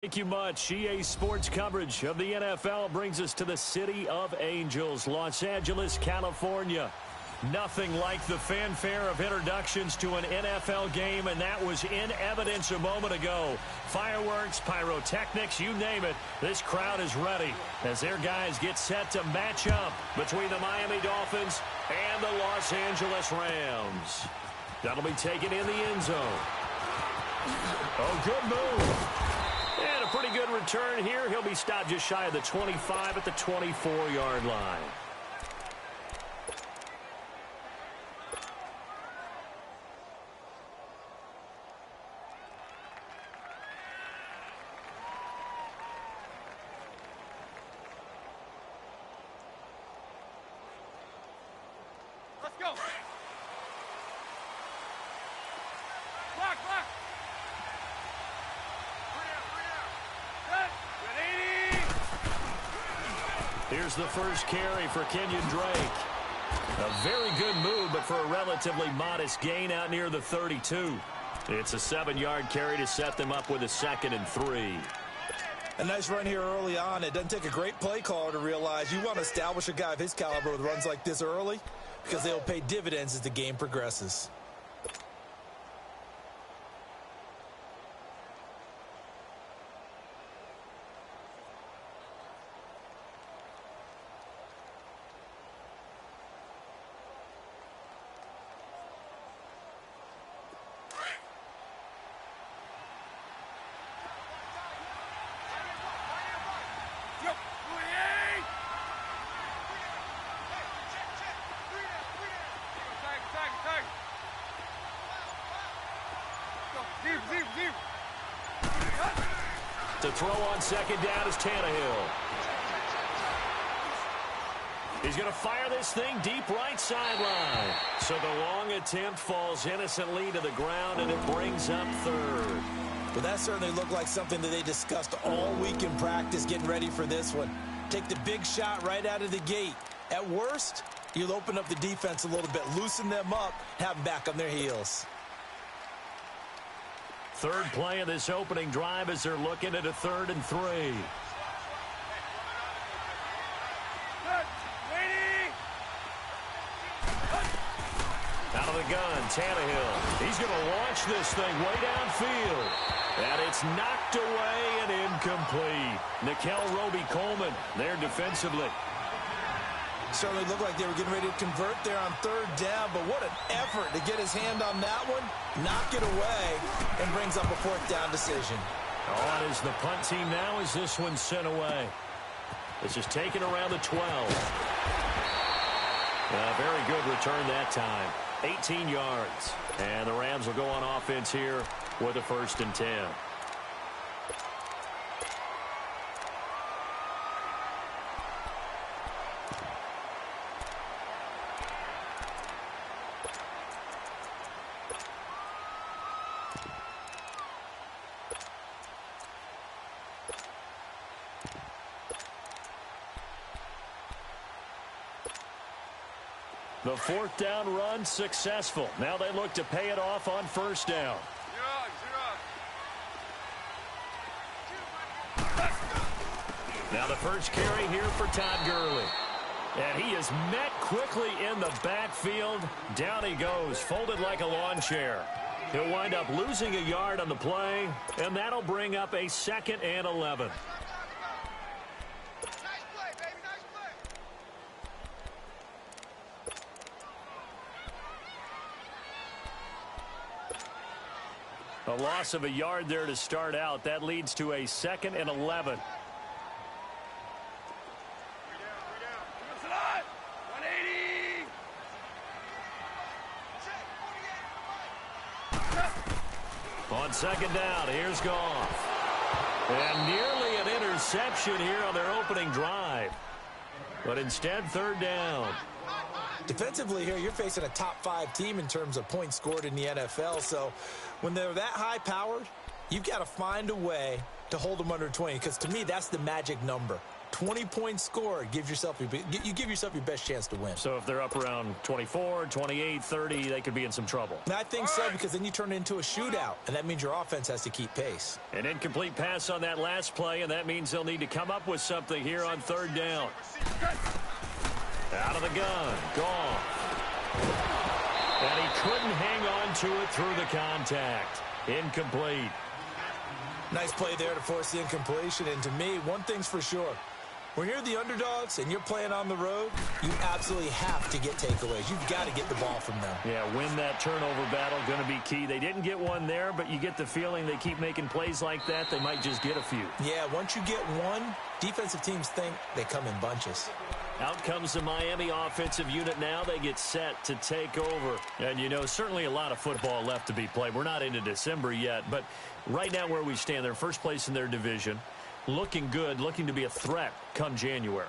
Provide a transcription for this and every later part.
Thank you much. EA Sports coverage of the NFL brings us to the City of Angels, Los Angeles, California. Nothing like the fanfare of introductions to an NFL game, and that was in evidence a moment ago. Fireworks, pyrotechnics, you name it. This crowd is ready as their guys get set to match up between the Miami Dolphins and the Los Angeles Rams. That'll be taken in the end zone. Oh, good move. And a pretty good return here. He'll be stopped just shy of the 25 at the 24-yard line. Let's go. Block. Here's the first carry for Kenyon Drake. A very good move, but for a relatively modest gain out near the 32. It's a 7-yard carry to set them up with a 2nd and 3. A nice run here early on. It doesn't take a great play caller to realize you want to establish a guy of his caliber with runs like this early because they'll pay dividends as the game progresses. To throw on second down is Tannehill. He's going to fire this thing deep right sideline. So the long attempt falls innocently to the ground, and it brings up 3rd. But that certainly looked like something that they discussed all week in practice, getting ready for this one. Take the big shot right out of the gate. At worst, you'll open up the defense a little bit, loosen them up, have them back on their heels. Third play of this opening drive as they're looking at a 3rd and 3. Out of the gun, Tannehill. He's going to launch this thing way downfield. And it's knocked away and incomplete. Nikel Roby-Coleman there defensively. Certainly looked like they were getting ready to convert there on 3rd down, but what an effort to get his hand on that one, knock it away, and brings up a 4th down decision. On is the punt team now as this one's sent away. This is taken around the 12. Very good return that time. 18 yards. And the Rams will go on offense here with a 1st and 10. The 4th down run successful. Now they look to pay it off on 1st down. Now the first carry here for Todd Gurley. And he is met quickly in the backfield. Down he goes, folded like a lawn chair. He'll wind up losing a yard on the play, and that'll bring up a 2nd and 11. A loss of a yard there to start out. That leads to a 2nd and 11. On 2nd down, here's Goff. And nearly an interception here on their opening drive. But instead, 3rd down. Defensively here, you're facing a top 5 team in terms of points scored in the NFL. So when they're that high-powered, you've got to find a way to hold them under 20, because to me, that's the magic number. 20 points scored, you give yourself your best chance to win. So if they're up around 24, 28, 30, they could be in some trouble. And I think so, because then you turn it into a shootout, and that means your offense has to keep pace. An incomplete pass on that last play, and that means they'll need to come up with something here on third down. Out of the gun, gone. And he couldn't hang on to it through the contact. Incomplete. Nice play there to force the incompletion, and to me, one thing's for sure. When you're the underdogs and you're playing on the road, you absolutely have to get takeaways. You've got to get the ball from them. Yeah, win that turnover battle, going to be key. They didn't get one there, but you get the feeling they keep making plays like that, they might just get a few. Yeah, once you get one, defensive teams think they come in bunches. Out comes the Miami offensive unit now. They get set to take over. And, you know, certainly a lot of football left to be played. We're not into December yet, but right now where we stand, they're first place in their division. Looking good, looking to be a threat come January.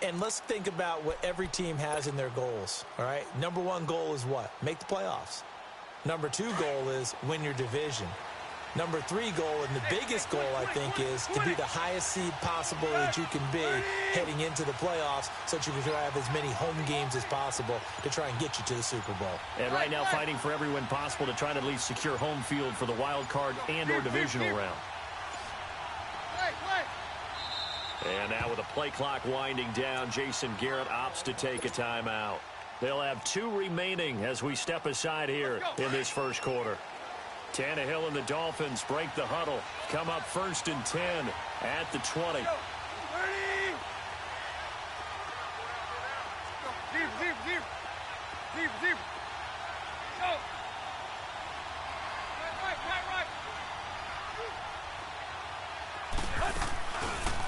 And let's think about what every team has in their goals, all right? Number one goal is what? Make the playoffs. Number two goal is win your division. Number three goal, and the biggest goal, I think, is to be the highest seed possible that you can be heading into the playoffs so that you can have as many home games as possible to try and get you to the Super Bowl. And right now fighting for every win possible to try to at least secure home field for the wild card and or divisional round. And now with the play clock winding down, Jason Garrett opts to take a timeout. They'll have 2 remaining as we step aside here in this first quarter. Tannehill and the Dolphins break the huddle. Come up 1st and 10 at the 20.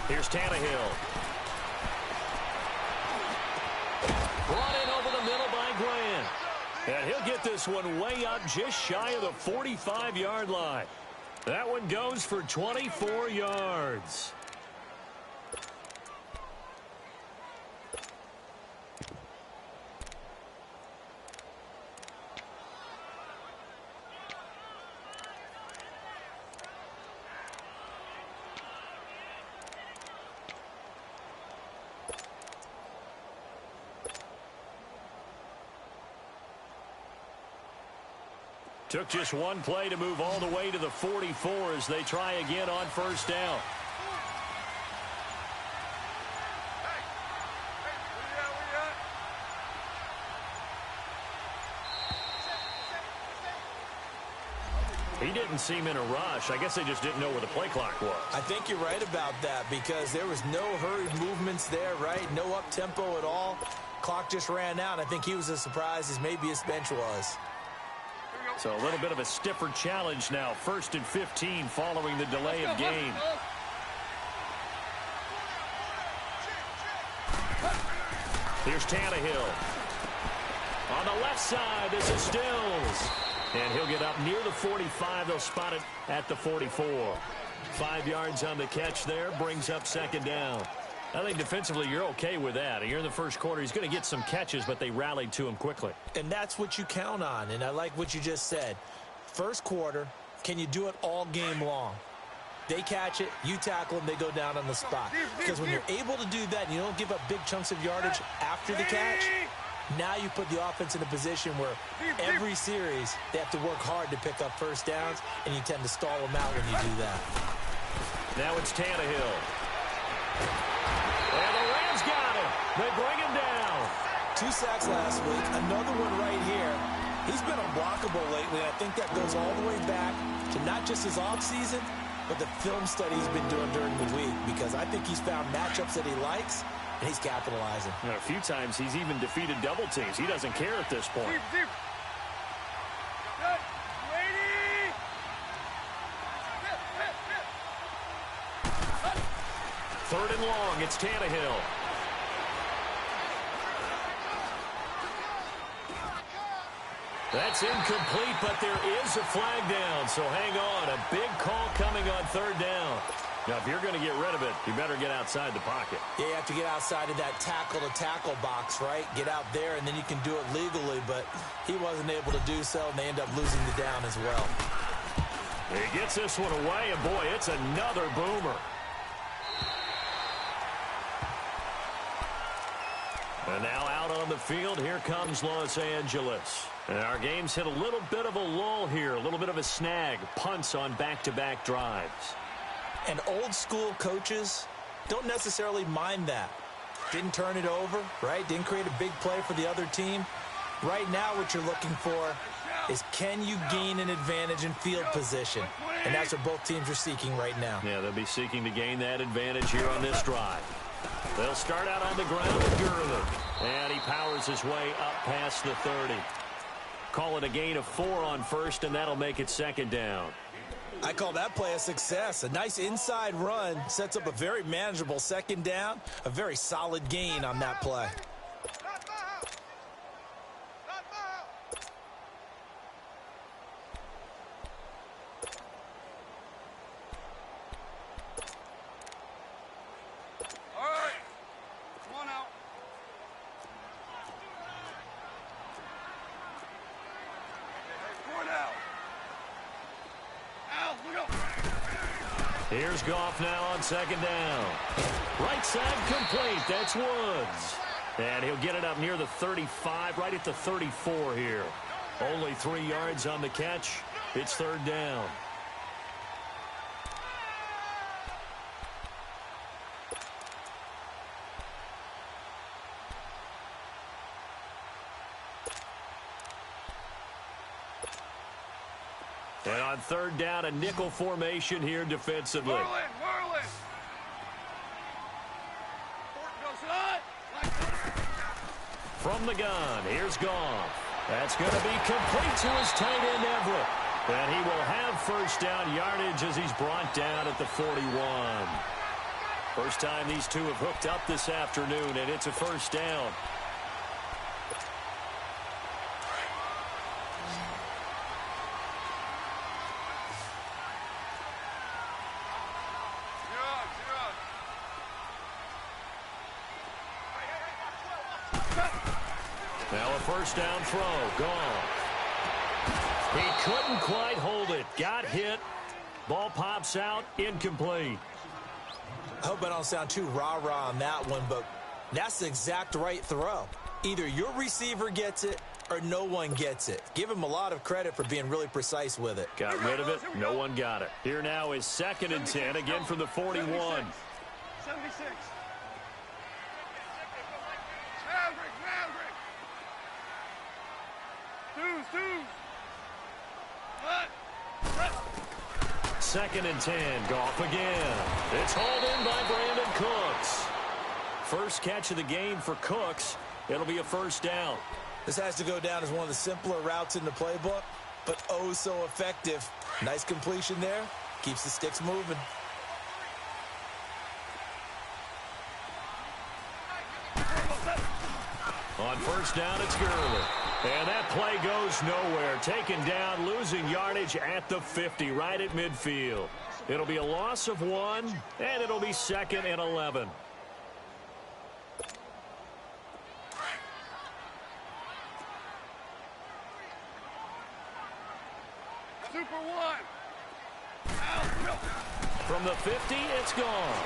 Here's Tannehill. Brought in over the middle by Grant. And he'll get this one way up just shy of the 45-yard line. That one goes for 24 yards. Took just one play to move all the way to the 44 as they try again on 1st down. He didn't seem in a rush. I guess they just didn't know where the play clock was. I think you're right about that because there was no hurried movements there, right? No up-tempo at all. Clock just ran out. I think he was as surprised as maybe his bench was. So a little bit of a stiffer challenge now. 1st and 15 following the delay of game. Here's Tannehill. On the left side, this is Stills. And he'll get up near the 45. They'll spot it at the 44. 5 yards on the catch there. Brings up 2nd down. I think defensively you're okay with that. Here in the first quarter, he's going to get some catches, but they rallied to him quickly. And that's what you count on, and I like what you just said. First quarter, can you do it all game long? They catch it, you tackle them, they go down on the spot. Because when you're able to do that and you don't give up big chunks of yardage after the catch, now you put the offense in a position where every series they have to work hard to pick up 1st downs, and you tend to stall them out when you do that. Now it's Tannehill. And the Rams got him. They bring him down. 2 sacks last week. Another one right here. He's been unblockable lately, and I think that goes all the way back to not just his offseason, but the film study he's been doing during the week, because I think he's found matchups that he likes, and he's capitalizing. And a few times he's even defeated double teams. He doesn't care at this point. Deep. Third and long, it's Tannehill. That's incomplete, but there is a flag down, so hang on. A big call coming on 3rd down. Now, if you're going to get rid of it, you better get outside the pocket. Yeah, you have to get outside of that tackle-to-tackle box, right? Get out there, and then you can do it legally, but he wasn't able to do so, and they end up losing the down as well. He gets this one away, and boy, it's another boomer. And now out on the field, here comes Los Angeles. And our game's hit a little bit of a lull here, a little bit of a snag, punts on back-to-back drives. And old-school coaches don't necessarily mind that. Didn't turn it over, right? Didn't create a big play for the other team. Right now what you're looking for is, can you gain an advantage in field position? And that's what both teams are seeking right now. Yeah, they'll be seeking to gain that advantage here on this drive. They'll start out on the ground with Gurley. And he powers his way up past the 30. Call it a gain of 4 on first, and that'll make it second down. I call that play a success. A nice inside run sets up a very manageable second down. A very solid gain on that play. Here's Goff now on second down. Right side complete. That's Woods. And he'll get it up near the 35, right at the 34 here. Only 3 yards on the catch. It's third down. And on third down, a nickel formation here defensively. Whirling. From the gun, here's Goff. That's going to be complete to his tight end, Everett. And he will have first down yardage as he's brought down at the 41. First time these two have hooked up this afternoon, and it's a first down. Now a first down throw. Gone. He couldn't quite hold it. Got hit. Ball pops out. Incomplete. I hope I don't sound too rah-rah on that one, but that's the exact right throw. Either your receiver gets it or no one gets it. Give him a lot of credit for being really precise with it. Got rid of it. No one got it. Here now is second and 10, again from the 41. 76. Second and 10. Goff again. It's hauled in by Brandon Cooks. First catch of the game for Cooks. It'll be a first down. This has to go down as one of the simpler routes in the playbook, but oh so effective. Nice completion there. Keeps the sticks moving. On first down, it's Gurley. And that play goes nowhere. Taken down, losing yardage at the 50, right at midfield. It'll be a loss of 1, and it'll be second and 11. Super one. From the 50, it's gone.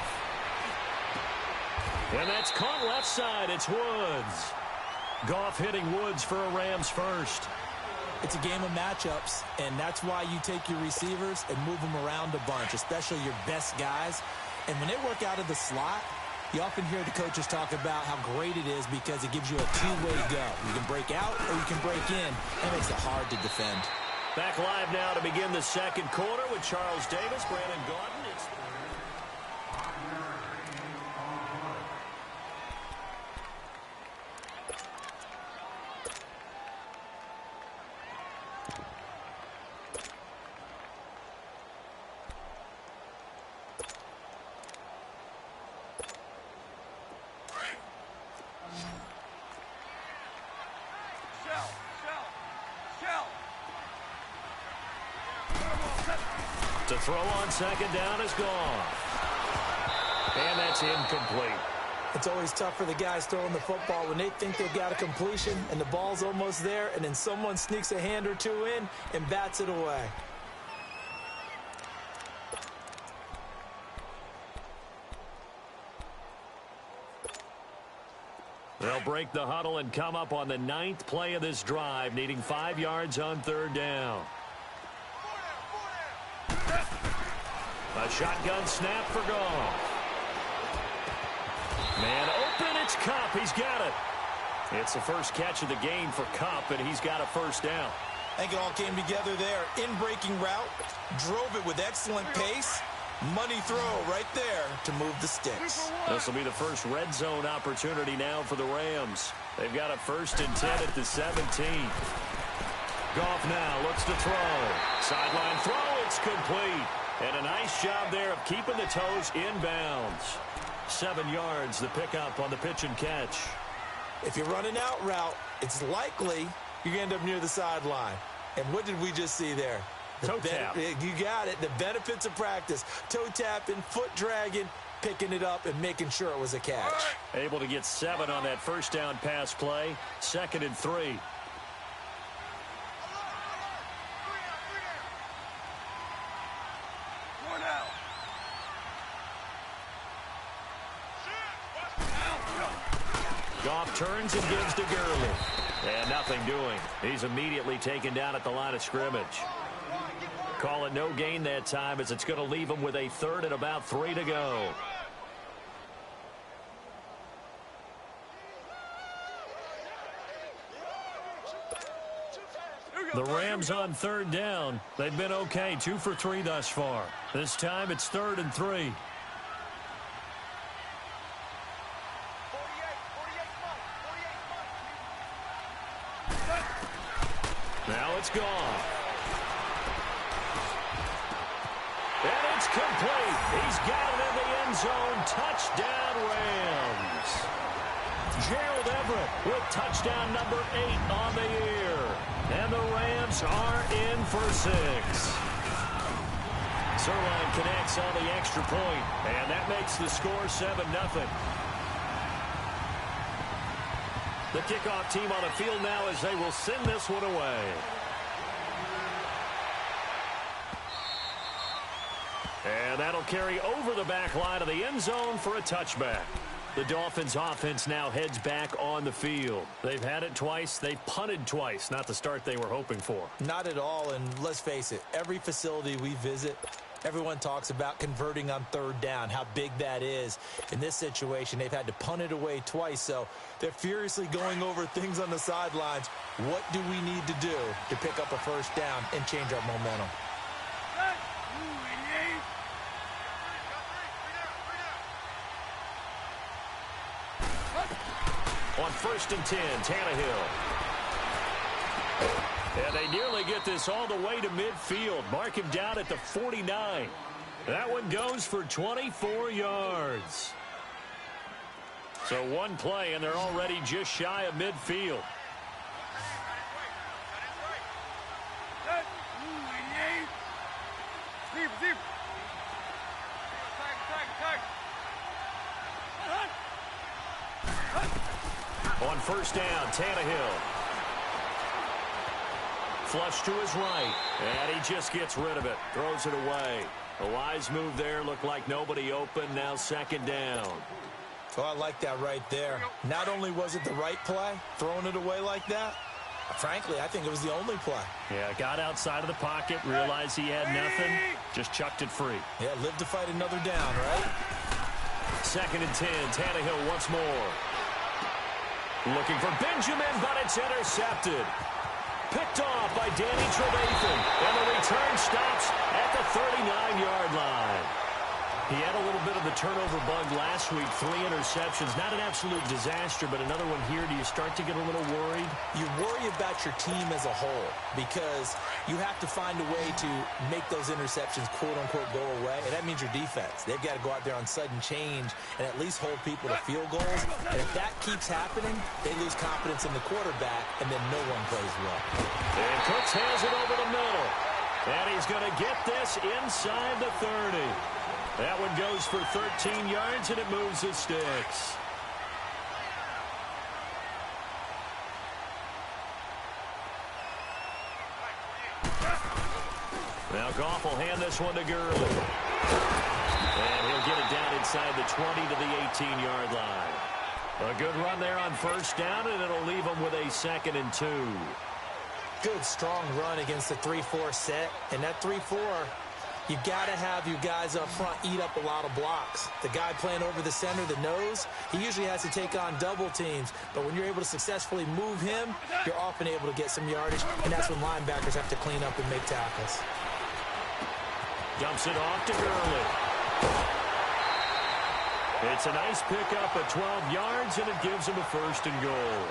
And that's caught left side. It's Woods. Goff hitting Woods for a Rams first. It's a game of matchups, and that's why you take your receivers and move them around a bunch, especially your best guys. And when they work out of the slot, you often hear the coaches talk about how great it is because it gives you a two-way go. You can break out or you can break in. That makes it hard to defend. Back live now to begin the second quarter with Charles Davis, Brandon Gaudin. To throw on second down is gone. And that's incomplete. It's always tough for the guys throwing the football when they think they've got a completion and the ball's almost there, and then someone sneaks a hand or two in and bats it away. They'll break the huddle and come up on the 9th play of this drive, needing 5 yards on 3rd down. A shotgun snap for Goff. Man open, it's Kupp. He's got it. It's the first catch of the game for Kupp, and he's got a 1st down. I think it all came together there. In-breaking route, drove it with excellent pace. Money throw right there to move the sticks. This will be the first red zone opportunity now for the Rams. They've got a 1st and 10 at the 17. Goff now looks to throw. Sideline throw, it's complete. And a nice job there of keeping the toes inbounds. 7 yards, the pickup on the pitch and catch. If you're running out route, it's likely you're going to end up near the sideline. And what did we just see there? Toe tap. You got it. The benefits of practice. Toe tapping, foot dragging, picking it up, and making sure it was a catch. Able to get 7 on that 1st down pass play. 2nd and 3. Goff turns and gives to Gurley. And nothing doing. He's immediately taken down at the line of scrimmage. Call it no gain that time, as it's going to leave him with a 3rd and about 3 to go. The Rams on 3rd down. They've been okay, 2 for 3 thus far. This time it's 3rd and 3. Now it's gone. And it's complete. He's got it in the end zone. Touchdown, Rams. Gerald Everett with touchdown number 8 on the year. And the Rams are in for 6. Zerline connects on the extra point, and that makes the score 7-0. The kickoff team on the field now as they will send this one away. And that'll carry over the back line of the end zone for a touchback. The Dolphins offense now heads back on the field. They've had it twice. They've punted twice. Not the start they were hoping for. Not at all, and let's face it, every facility we visit, everyone talks about converting on 3rd down, how big that is. In this situation, they've had to punt it away twice, so they're furiously going over things on the sidelines. What do we need to do to pick up a 1st down and change our momentum? On 1st and 10, Tannehill. And they nearly get this all the way to midfield. Mark him down at the 49. That one goes for 24 yards. So one play, and they're already just shy of midfield. On 1st down, Tannehill. Flush to his right, and he just gets rid of it. Throws it away. A wise move there. Looked like nobody open. Now 2nd down. Oh, I like that right there. Not only was it the right play, throwing it away like that, frankly, I think it was the only play. Yeah, got outside of the pocket, realized he had nothing, just chucked it free. Yeah, live to fight another down, right? 2nd and 10, Tannehill once more. Looking for Benjamin, but it's intercepted. Picked off by Danny Trevathan, and the return stops at the 39-yard line. He had a little bit of the turnover bug last week, 3 interceptions. Not an absolute disaster, but another one here. Do you start to get a little worried? You worry about your team as a whole because you have to find a way to make those interceptions, quote-unquote, go away, and that means your defense. They've got to go out there on sudden change and at least hold people to field goals, and if that keeps happening, they lose confidence in the quarterback, and then no one plays well. And Cooks has it over the middle, and he's going to get this inside the 30. That one goes for 13 yards, and it moves the sticks. Now Goff will hand this one to Gurley. And he'll get it down inside the 20 to the 18-yard line. A good run there on first down, and it'll leave them with a 2nd and 2. Good, strong run against the 3-4 set. And that 3-4, you've got to have your guys up front eat up a lot of blocks. The guy playing over the center, the nose, he usually has to take on double teams. But when you're able to successfully move him, you're often able to get some yardage. And that's when linebackers have to clean up and make tackles. Dumps it off to Gurley. It's a nice pickup at 12 yards, and it gives them a 1st and goal.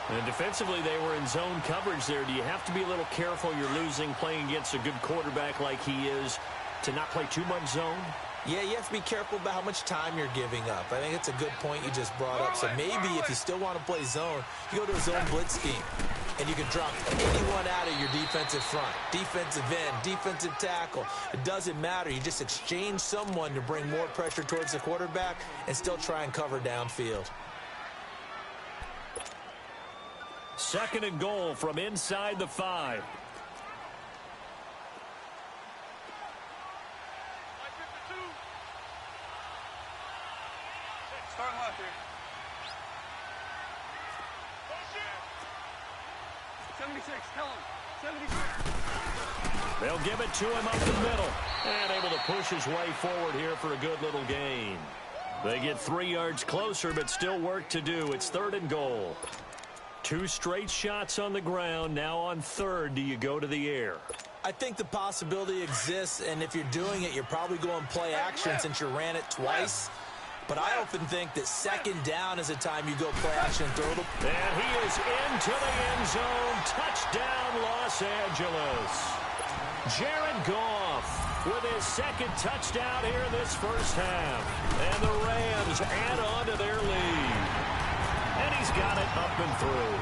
And defensively, they were in zone coverage there. Do you have to be a little careful? You're losing playing against a good quarterback like he is to not play too much zone? Yeah, you have to be careful about how much time you're giving up. I think it's a good point you just brought up. So maybe if you still want to play zone, you go to a zone blitz scheme. And you can drop anyone out of your defensive front. Defensive end, defensive tackle. It doesn't matter. You just exchange someone to bring more pressure towards the quarterback and still try and cover downfield. 2nd and goal from inside the 5. Starting left here. 76, tell him. 76. They'll give it to him up the middle. And able to push his way forward here for a good little gain. They get 3 yards closer, but still work to do. It's 3rd and goal. 2 straight shots on the ground. Now on 3rd, do you go to the air? I think the possibility exists, and if you're doing it, you're probably going play action since you ran it twice. But I often think that 2nd down is a time you go play action, throw the... And he is into the end zone. Touchdown, Los Angeles. Jared Goff with his 2nd touchdown here in this first half. And the Rams add on to their lead. And he's got it up and through.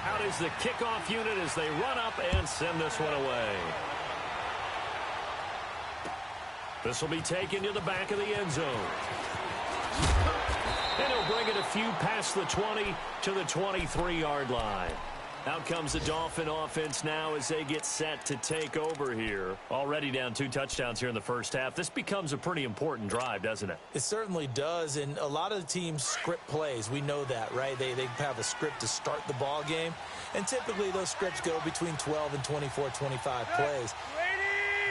Out is the kickoff unit as they run up and send this one away. This will be taken to the back of the end zone. And he'll bring it a few past the 20 to the 23-yard line. Out comes the Dolphin offense now as they get set to take over here. Already down 2 touchdowns here in the first half. This becomes a pretty important drive, doesn't it? It certainly does, and a lot of the teams script plays. We know that, right? They have a script to start the ball game, and typically those scripts go between 12 and 24, 25 plays.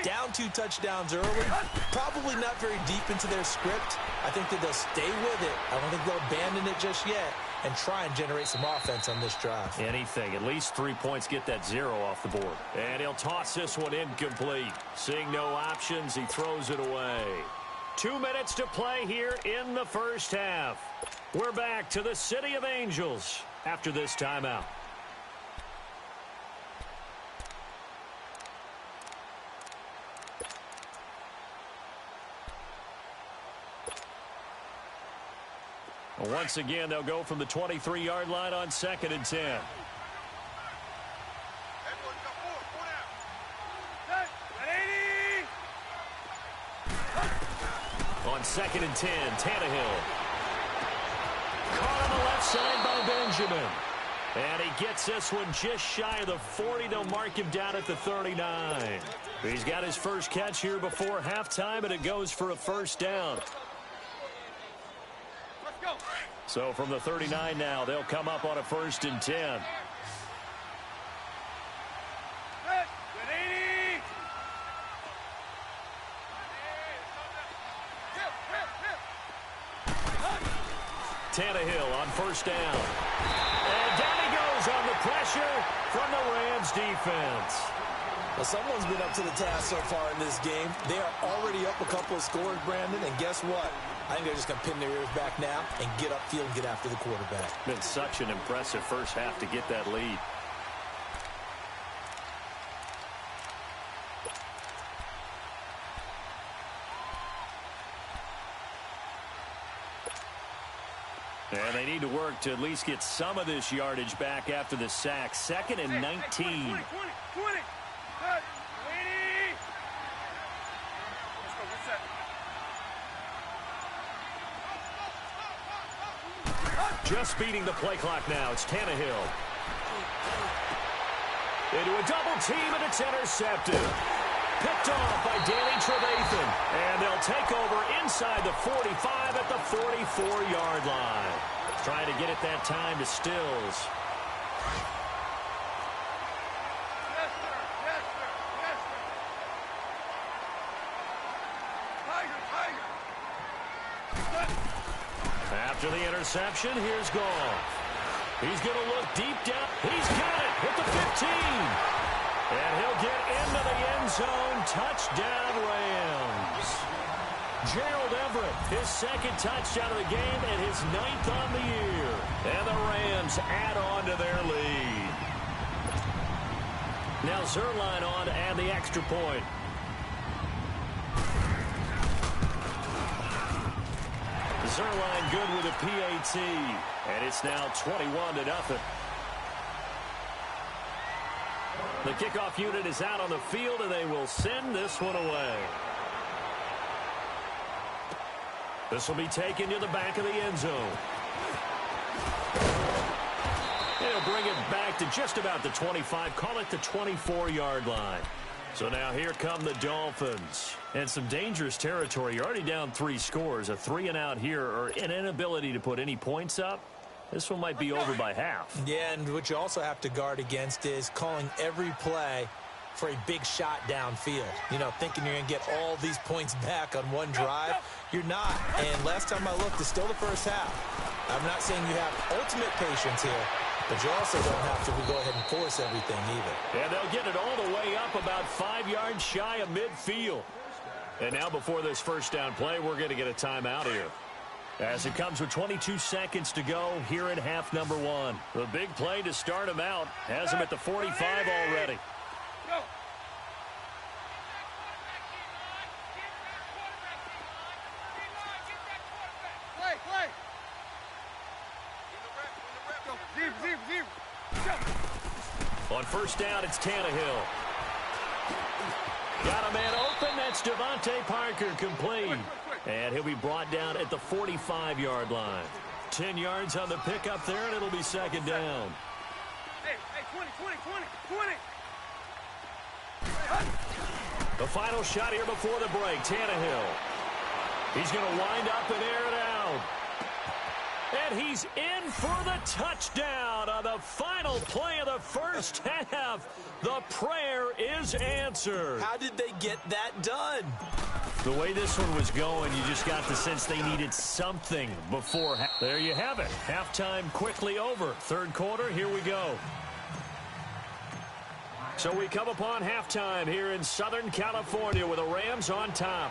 Down 2 touchdowns early, probably not very deep into their script. I think that they'll stay with it. I don't think they'll abandon it just yet and try and generate some offense on this drive. Anything. At least 3 points, get that 0 off the board. And he'll toss this one incomplete. Seeing no options, he throws it away. 2 minutes to play here in the first half. We're back to the City of Angels after this timeout. Once again, they'll go from the 23-yard line on 2nd and 10. On 2nd and 10, Tannehill. Caught on the left side by Benjamin. And he gets this one just shy of the 40. They'll mark him down at the 39. He's got his first catch here before halftime, and it goes for a 1st down. So from the 39 now, they'll come up on a 1st and 10. Tannehill on 1st down. And down he goes on the pressure from the Rams defense. Well, someone's been up to the task so far in this game. They are already up a couple of scores, Brandon, and guess what? I think they're just going to pin their ears back now and get upfield and get after the quarterback. Been such an impressive first half to get that lead. And they need to work to at least get some of this yardage back after the sack. 2nd and 19. 20. Just beating the play clock now. It's Tannehill. Into a double team, and it's intercepted. picked off by Danny Trevathan. And they'll take over inside the 45 at the 44-yard line. Trying to get it that time to Stills. Yes, sir. Yes, sir. Yes, sir. Tiger, tiger. After the interception, here's Goff. He's going to look deep down. He's got it at the 15. And he'll get into the end zone. Touchdown, Rams. Gerald Everett, his second touchdown of the game and his 9th on the year. And the Rams add on to their lead. Now Zerline on to add the extra point. Zerline good with a PAT. And it's now 21-0. The kickoff unit is out on the field, and they will send this one away. This will be taken to the back of the end zone. They'll bring it back to just about the 25, call it the 24-yard line. So now here come the Dolphins. And some dangerous territory. You're already down 3 scores. A 3-and-out here, or an inability to put any points up. This one might be over by half. Yeah, and what you also have to guard against is calling every play for a big shot downfield. You know, thinking you're going to get all these points back on one drive. You're not. And last time I looked, it's still the first half. I'm not saying you have ultimate patience here, but you also don't have to go ahead and force everything either. And they'll get it all the way up about 5 yards shy of midfield. And now before this first down play, we're going to get a timeout here. As it comes with 22 seconds to go here in half number 1. The big play to start him out has him at the 45 already. Go. Play, play. Go. Zero. Go. On first down, it's Tannehill. Got a man open. That's Devontae Parker complete. And he'll be brought down at the 45-yard line. 10 yards on the pickup there, and it'll be second down. Hey, 20. The final shot here before the break, Tannehill. He's going to wind up and air it out. And he's in for the touchdown on the final play of the first half. The prayer is answered. How did they get that done? The way this one was going, you just got the sense they needed something before. There you have it. Halftime quickly over. Third quarter, here we go. So we come upon halftime here in Southern California with the Rams on top.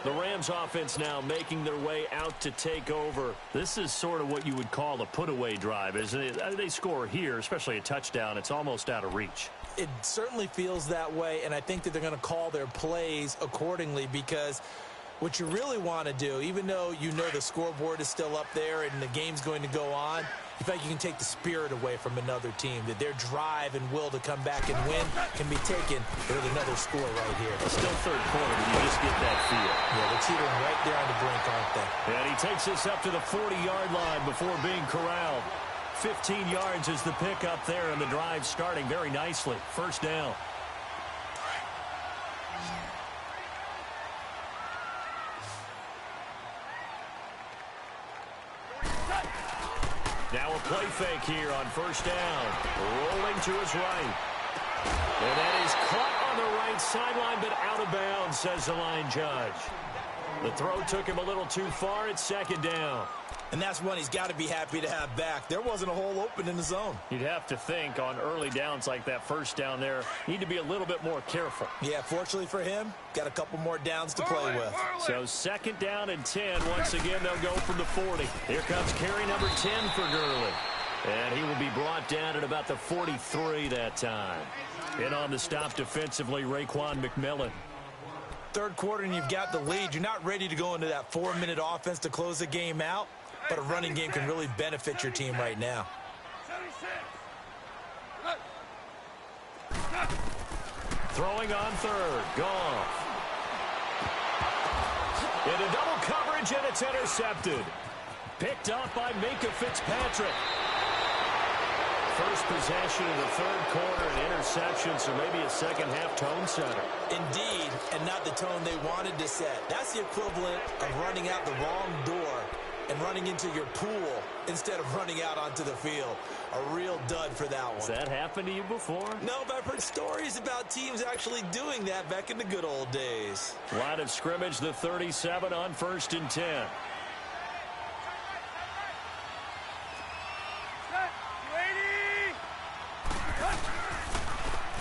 The Rams offense now making their way out to take over. This is sort of what you would call a put-away drive, isn't it? They score here, especially a touchdown. It's almost out of reach. It certainly feels that way, and I think that they're going to call their plays accordingly, because what you really want to do, even though you know the scoreboard is still up there and the game's going to go on, you feel like you can take the spirit away from another team, that their drive and will to come back and win can be taken with another score right here. Still third quarter, but you just get that feel. Yeah, they're teetering right there on the brink, aren't they? And he takes us up to the 40-yard line before being corralled. 15 yards is the pickup there, and the drive starting very nicely. First down. Now a play fake here on first down. Rolling to his right. And that is caught on the right sideline, but out of bounds, says the line judge. The throw took him a little too far. It's second down. And that's one he's got to be happy to have back. There wasn't a hole open in the zone. You'd have to think on early downs like that first down there, need to be a little bit more careful. Yeah, fortunately for him, got a couple more downs to play with. So second down and 10. Once again, they'll go from the 40. Here comes carry number 10 for Gurley. And he will be brought down at about the 43 that time. In on the stop defensively, Raekwon McMillan. Third quarter and you've got the lead. You're not ready to go into that 4-minute offense to close the game out. But a running game can really benefit your team right now. 76. Throwing on third. Goff. Into double coverage, and it's intercepted. Picked up by Minkah Fitzpatrick. first possession of the third quarter, an interception, so maybe a second-half tone setter. Indeed, and not the tone they wanted to set. That's the equivalent of running out the wrong door and running into your pool instead of running out onto the field. A real dud for that one. Has that happened to you before? No, but I've heard stories about teams actually doing that back in the good old days. Line of scrimmage, the 37 on 1st and 10.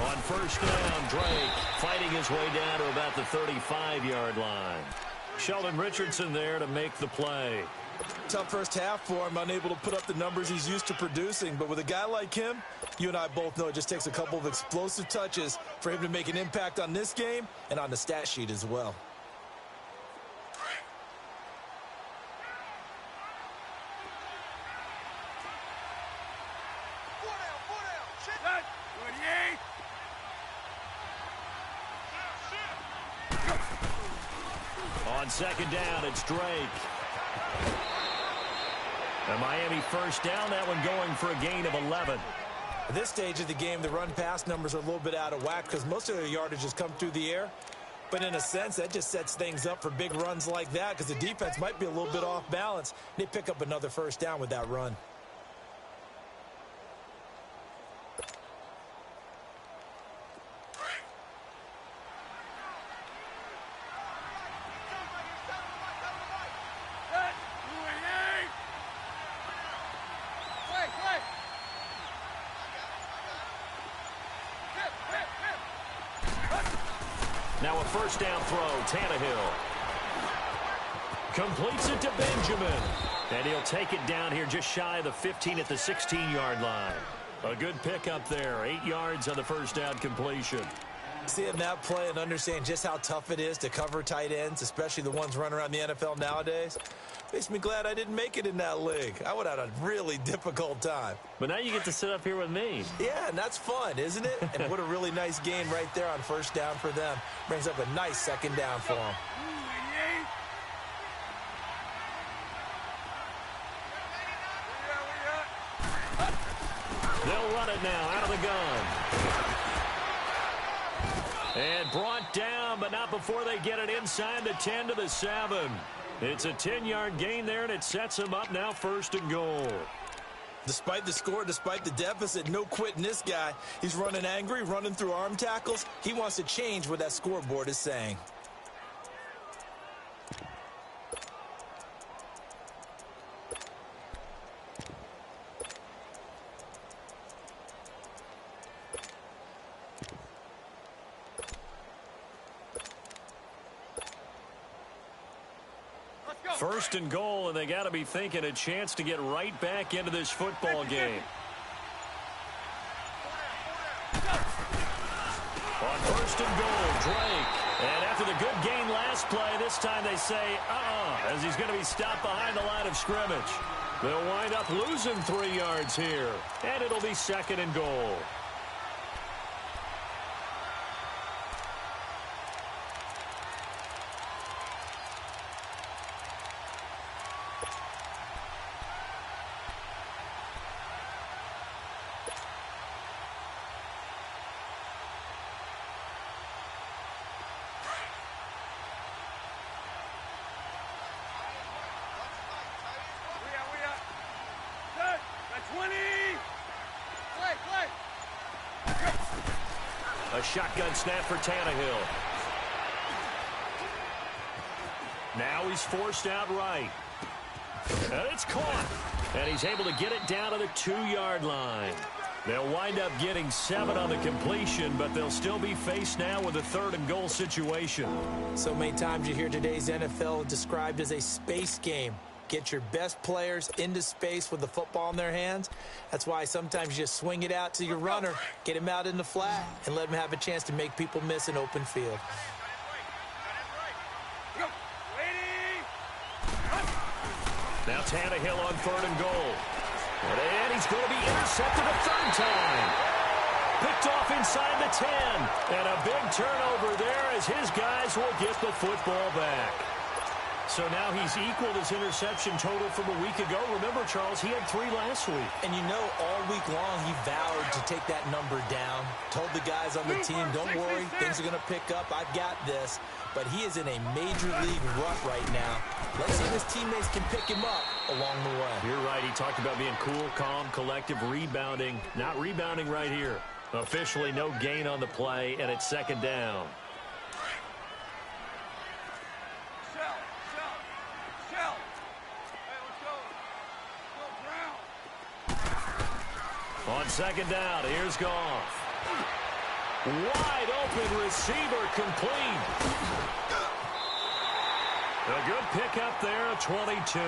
On first down, Drake fighting his way down to about the 35-yard line. Sheldon Richardson there to make the play. Tough first half for him, unable to put up the numbers he's used to producing. But with a guy like him, you and I both know it just takes a couple of explosive touches for him to make an impact on this game and on the stat sheet as well. On second down, it's Drake. And Miami first down, that one going for a gain of 11. At this stage of the game, the run-pass numbers are a little bit out of whack because most of their yardage has come through the air. But in a sense, that just sets things up for big runs like that because the defense might be a little bit off balance. They pick up another first down with that run. Now a first down throw, Tannehill. Completes it to Benjamin. And he'll take it down here just shy of the 15 at the 16-yard line. A good pickup there, 8 yards on the first down completion. Seeing that play and understand just how tough it is to cover tight ends, especially the ones running around the NFL nowadays, makes me glad I didn't make it in that league. I would have had a really difficult time. But now you get to sit up here with me. Yeah, and that's fun, isn't it? And what a really nice game right there on first down for them. Brings up a nice second down for them. They'll run it now out of the gun. And brought down, but not before they get it inside the 10 to the 7. It's a 10-yard gain there, and it sets them up now 1st and goal. Despite the score, despite the deficit, no quitting this guy. He's running angry, running through arm tackles. He wants to change what that scoreboard is saying. First and goal, and they got to be thinking a chance to get right back into this football game. On first and goal, Drake. And after the good gain last play, this time they say, as he's going to be stopped behind the line of scrimmage. They'll wind up losing 3 yards here, and it'll be 2nd and goal. A shotgun snap for Tannehill. Now he's forced out right. And it's caught. And he's able to get it down to the 2-yard line. They'll wind up getting 7 on the completion, but they'll still be faced now with a 3rd and goal situation. So many times you hear today's NFL described as a space game. Get your best players into space with the football in their hands. That's why sometimes you just swing it out to your runner, get him out in the flat, and let him have a chance to make people miss an open field. Now Tannehill on 3rd and goal. And he's going to be intercepted a 3rd time. Picked off inside the 10. And a big turnover there as his guys will get the football back. So now he's equaled his interception total from a week ago. Remember, Charles, he had 3 last week. And you know, all week long, he vowed to take that number down. Told the guys on the team, don't worry, things are going to pick up. I've got this. But he is in a major league rut right now. Let's see if his teammates can pick him up along the way. You're right. He talked about being cool, calm, collective, rebounding. Not rebounding right here. Officially no gain on the play, and it's 2nd down. On 2nd down, here's Goff. Wide open receiver complete. A good pickup there, 22.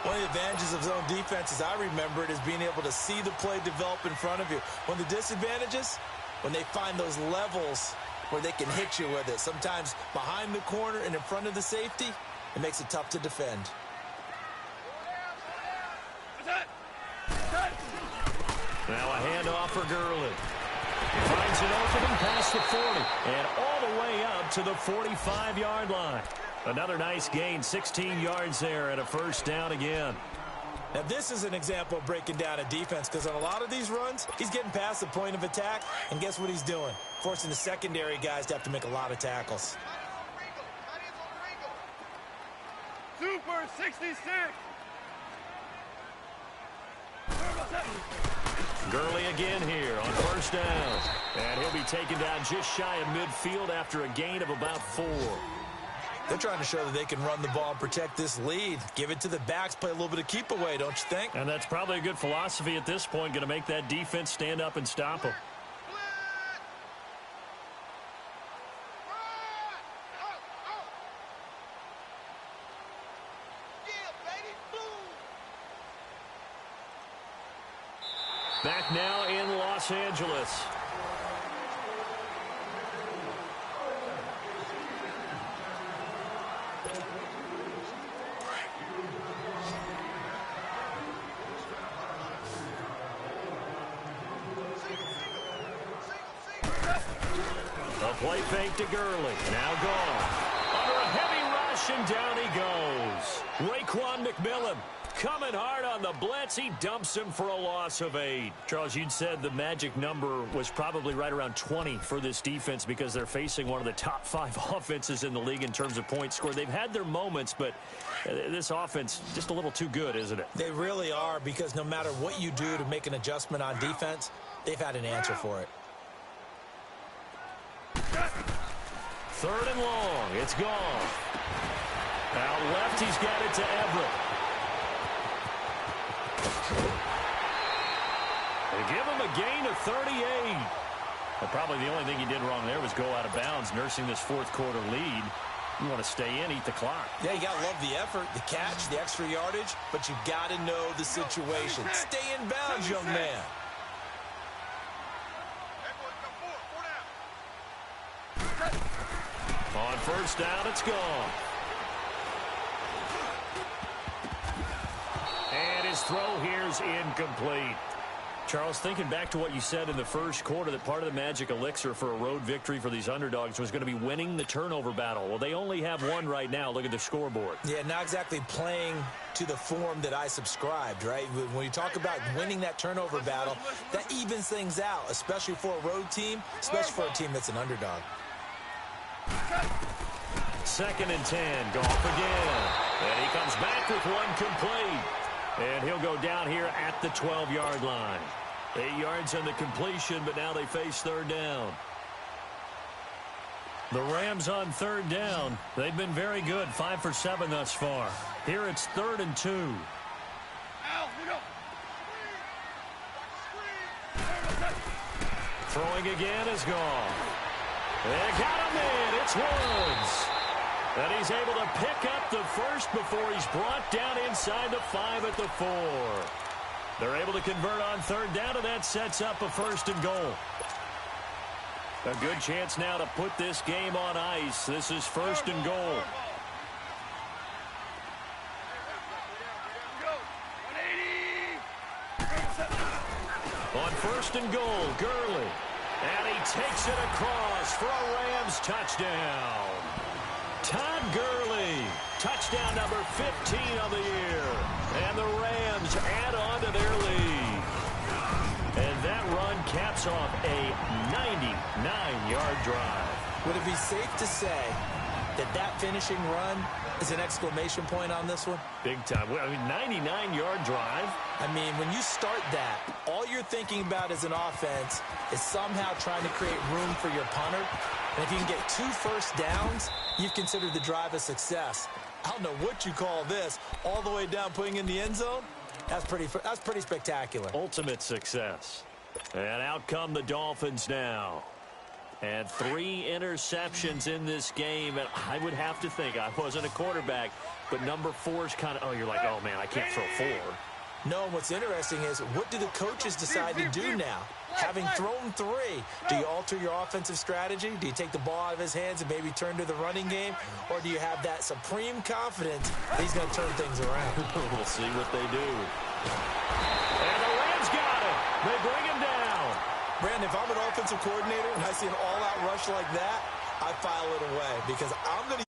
One of the advantages of zone defense, as I remember it, is being able to see the play develop in front of you. One of the disadvantages, when they find those levels where they can hit you with it. Sometimes behind the corner and in front of the safety, it makes it tough to defend. Now a handoff for Gurley. Finds an opening past the 40 and all the way up to the 45-yard line. Another nice gain, 16 yards there and a 1st down again. Now this is an example of breaking down a defense, because on a lot of these runs, he's getting past the point of attack, and guess what he's doing? Forcing the secondary guys to have to make a lot of tackles. Super 66. Gurley again here on 1st down. And he'll be taken down just shy of midfield after a gain of about 4. They're trying to show that they can run the ball and protect this lead. Give it to the backs, play a little bit of keep away, don't you think? And that's probably a good philosophy at this point, going to make that defense stand up and stop them. Back now in Los Angeles. A play fake to Gurley. Now gone. Under a heavy rush, and down he goes. Raekwon McMillan coming hard on the blitz. He dumps him for a loss of 8. Charles, you'd said the magic number was probably right around 20 for this defense because they're facing one of the top 5 offenses in the league in terms of points scored. They've had their moments, but this offense just a little too good, isn't it? They really are, because no matter what you do to make an adjustment on defense, they've had an answer for it. 3rd and long. It's gone. Out left, he's got it to Everett. They give him a gain of 38. And probably the only thing he did wrong there was go out of bounds, nursing this 4th quarter lead. You want to stay in, eat the clock. Yeah, you got to love the effort, the catch, the extra yardage, but you got to know the situation. Stay in bounds, young man. On 1st down, it's gone. And his throw here's incomplete. Charles, thinking back to what you said in the 1st quarter, that part of the magic elixir for a road victory for these underdogs was going to be winning the turnover battle. Well, they only have one right now. Look at the scoreboard. Yeah, not exactly playing to the form that I subscribed, right? When you talk about winning that turnover battle, that evens things out, especially for a road team, especially for a team that's an underdog. 2nd and 10, Goff again. And he comes back with one complete. And he'll go down here at the 12-yard line. 8 yards on the completion, but now they face 3rd down. The Rams on 3rd down. They've been very good, 5 for 7 thus far. Here it's 3rd and 2. Throwing again is gone. They got him in. It's Woods. And he's able to pick up the first before he's brought down inside the 5 at the 4. They're able to convert on 3rd down, and that sets up a 1st and goal. A good chance now to put this game on ice. This is 1st and goal. On 1st and goal, Gurley. And he takes it across for a Rams touchdown. Todd Gurley, touchdown number 15 of the year. And the Rams add on to their lead. And that run caps off a 99-yard drive. Would it be safe to say that that finishing run is an exclamation point on this one? Big time. I mean, 99-yard drive. I mean, when you start that, all you're thinking about as an offense is somehow trying to create room for your punter. And if you can get 2 first downs, you've considered the drive a success. I don't know what you call this, all the way down putting in the end zone. That's pretty spectacular. Ultimate success. And out come the Dolphins now. And 3 interceptions in this game. And I would have to think, I wasn't a quarterback, but number 4 is kind of, oh, you're like, oh, man, I can't throw 4. No, what's interesting is, what do the coaches decide to do now? Having thrown 3, do you alter your offensive strategy? Do you take the ball out of his hands and maybe turn to the running game? Or do you have that supreme confidence that he's going to turn things around? We'll see what they do. And the Rams got it. They bring him down. Brandon, if I'm an offensive coordinator and I see an all-out rush like that, I file it away because I'm going to